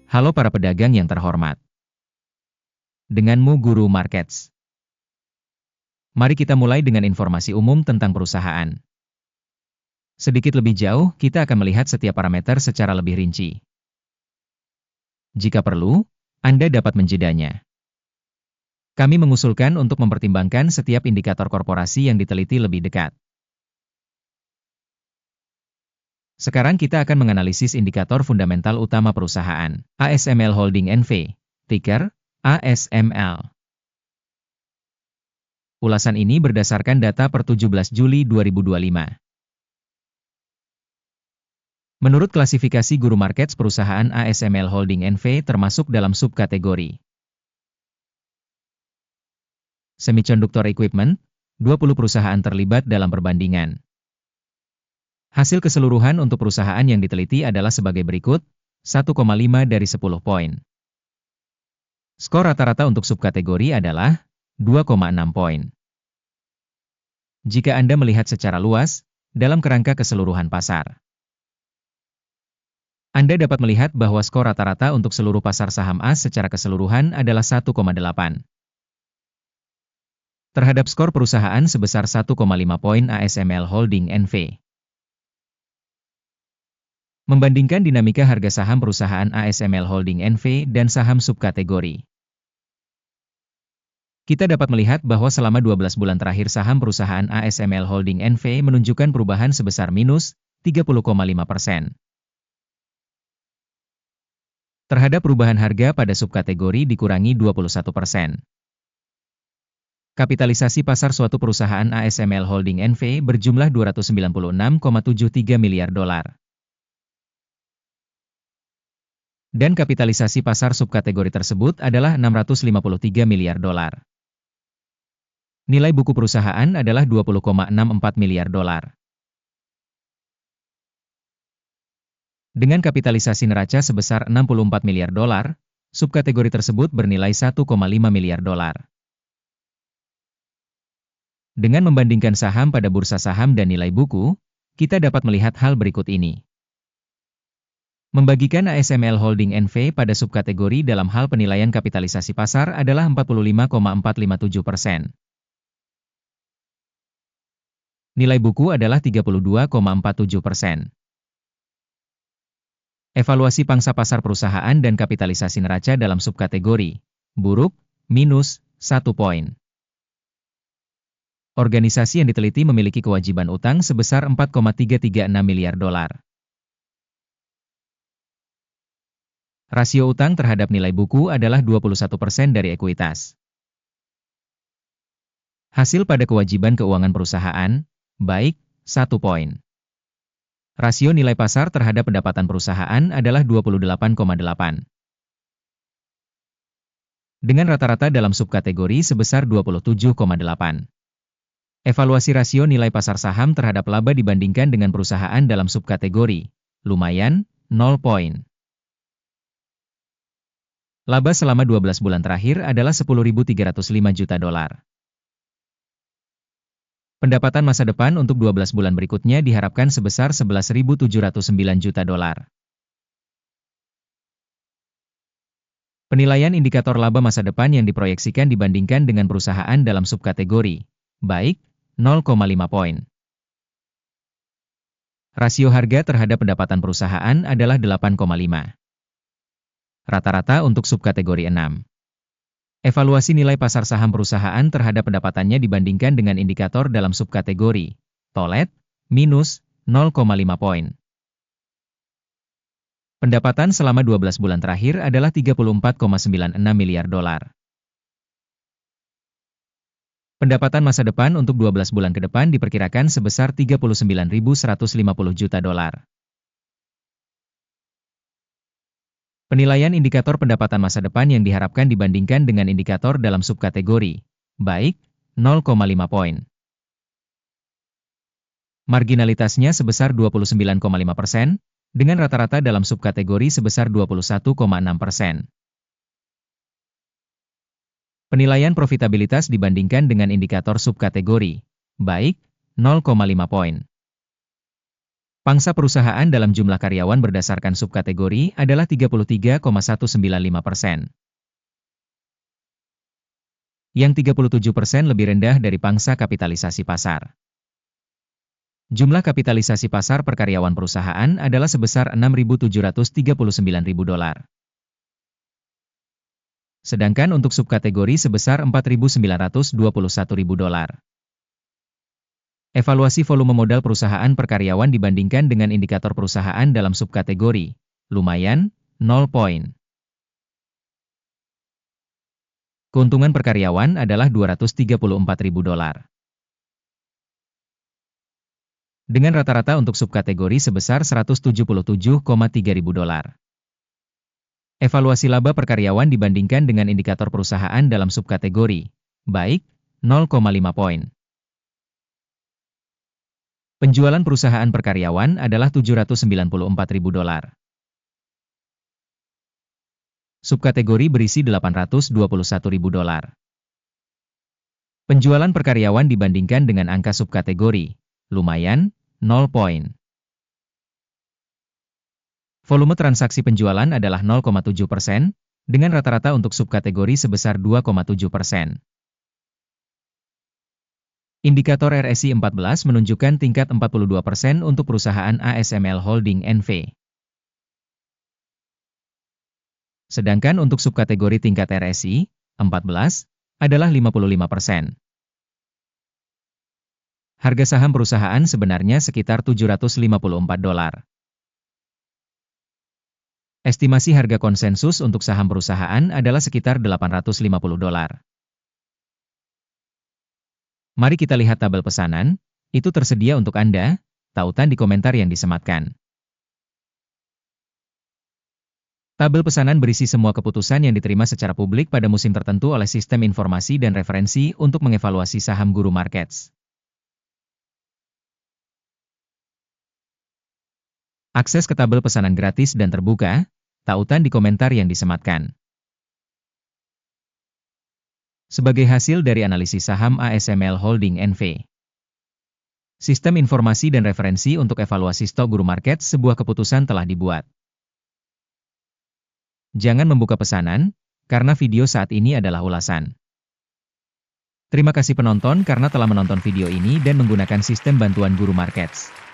Halo para pedagang yang terhormat. Denganmu Guru Markets. Mari kita mulai dengan informasi umum tentang perusahaan. Sedikit lebih jauh, kita akan melihat setiap parameter secara lebih rinci. Jika perlu, Anda dapat menjedanya. Kami mengusulkan untuk mempertimbangkan setiap indikator korporasi yang diteliti lebih dekat. Sekarang kita akan menganalisis indikator fundamental utama perusahaan, ASML Holding N.V., ticker ASML. Ulasan ini berdasarkan data per 17 Juli 2025. Menurut klasifikasi Guru Markets, perusahaan ASML Holding N.V. termasuk dalam subkategori Semiconductor Equipment, 20 perusahaan terlibat dalam perbandingan. Hasil keseluruhan untuk perusahaan yang diteliti adalah sebagai berikut, 1,5 dari 10 poin. Skor rata-rata untuk subkategori adalah 2,6 poin. Jika Anda melihat secara luas, dalam kerangka keseluruhan pasar, Anda dapat melihat bahwa skor rata-rata untuk seluruh pasar saham AS secara keseluruhan adalah 1,8. Terhadap skor perusahaan sebesar 1,5 poin ASML Holding N.V. Membandingkan dinamika harga saham perusahaan ASML Holding N.V. dan saham subkategori, kita dapat melihat bahwa selama 12 bulan terakhir saham perusahaan ASML Holding N.V. menunjukkan perubahan sebesar minus 30,5%. Terhadap perubahan harga pada subkategori dikurangi 21%. Kapitalisasi pasar suatu perusahaan ASML Holding N.V. berjumlah 296,73 miliar dolar. Dan kapitalisasi pasar subkategori tersebut adalah 653 miliar dolar. Nilai buku perusahaan adalah 20,64 miliar dolar. Dengan kapitalisasi neraca sebesar 64 miliar dolar, subkategori tersebut bernilai 1,5 miliar dolar. Dengan membandingkan saham pada bursa saham dan nilai buku, kita dapat melihat hal berikut ini. Membagikan ASML Holding N.V. pada subkategori dalam hal penilaian kapitalisasi pasar adalah 45,457%. Nilai buku adalah 32,47%. Evaluasi pangsa pasar perusahaan dan kapitalisasi neraca dalam subkategori buruk, minus 1 poin. Organisasi yang diteliti memiliki kewajiban utang sebesar 4,336 miliar dolar. Rasio utang terhadap nilai buku adalah 21% dari ekuitas. Hasil pada kewajiban keuangan perusahaan, baik, 1 poin. Rasio nilai pasar terhadap pendapatan perusahaan adalah 28,8. Dengan rata-rata dalam subkategori sebesar 27,8. Evaluasi rasio nilai pasar saham terhadap laba dibandingkan dengan perusahaan dalam subkategori, lumayan, 0 poin. Laba selama 12 bulan terakhir adalah 10.305 juta dolar. Pendapatan masa depan untuk 12 bulan berikutnya diharapkan sebesar 11.709 juta dolar. Penilaian indikator laba masa depan yang diproyeksikan dibandingkan dengan perusahaan dalam subkategori, baik, 0,5 poin. Rasio harga terhadap pendapatan perusahaan adalah 8,5. Rata-rata untuk subkategori 6. Evaluasi nilai pasar saham perusahaan terhadap pendapatannya dibandingkan dengan indikator dalam subkategori, tolet, minus 0,5 poin. Pendapatan selama 12 bulan terakhir adalah 34,96 miliar dolar. Pendapatan masa depan untuk 12 bulan ke depan diperkirakan sebesar 39.150 juta dolar. Penilaian indikator pendapatan masa depan yang diharapkan dibandingkan dengan indikator dalam subkategori, baik, 0,5 poin. Marginalitasnya sebesar 29,5%, dengan rata-rata dalam subkategori sebesar 21,6%. Penilaian profitabilitas dibandingkan dengan indikator subkategori, baik, 0,5 poin. Pangsa perusahaan dalam jumlah karyawan berdasarkan subkategori adalah 33,195%. Yang 37% lebih rendah dari pangsa kapitalisasi pasar. Jumlah kapitalisasi pasar per karyawan perusahaan adalah sebesar $6.739.000. Sedangkan untuk subkategori sebesar $4.921.000. Evaluasi volume modal perusahaan per karyawan dibandingkan dengan indikator perusahaan dalam subkategori. Lumayan, 0 poin. Keuntungan per karyawan adalah $234.000. Dengan rata-rata untuk subkategori sebesar $177,300. Evaluasi laba per karyawan dibandingkan dengan indikator perusahaan dalam subkategori. Baik, 0,5 poin. Penjualan perusahaan per karyawan adalah $794.000. Subkategori berisi $821.000. Penjualan per karyawan dibandingkan dengan angka subkategori. Lumayan, 0 poin. Volume transaksi penjualan adalah 0,7%, dengan rata-rata untuk subkategori sebesar 2,7%. Indikator RSI 14 menunjukkan tingkat 42% untuk perusahaan ASML Holding N.V. Sedangkan untuk subkategori tingkat RSI 14 adalah 55%. Harga saham perusahaan sebenarnya sekitar $754. Estimasi harga konsensus untuk saham perusahaan adalah sekitar $850. Mari kita lihat tabel pesanan, itu tersedia untuk Anda, tautan di komentar yang disematkan. Tabel pesanan berisi semua keputusan yang diterima secara publik pada musim tertentu oleh Sistem Informasi dan Referensi untuk mengevaluasi saham Guru Markets. Akses ke tabel pesanan gratis dan terbuka, tautan di komentar yang disematkan. Sebagai hasil dari analisis saham ASML Holding N.V. Sistem Informasi dan Referensi untuk evaluasi stok Guru Markets, sebuah keputusan telah dibuat. Jangan membuka pesanan, karena video saat ini adalah ulasan. Terima kasih penonton karena telah menonton video ini dan menggunakan sistem bantuan Guru Markets.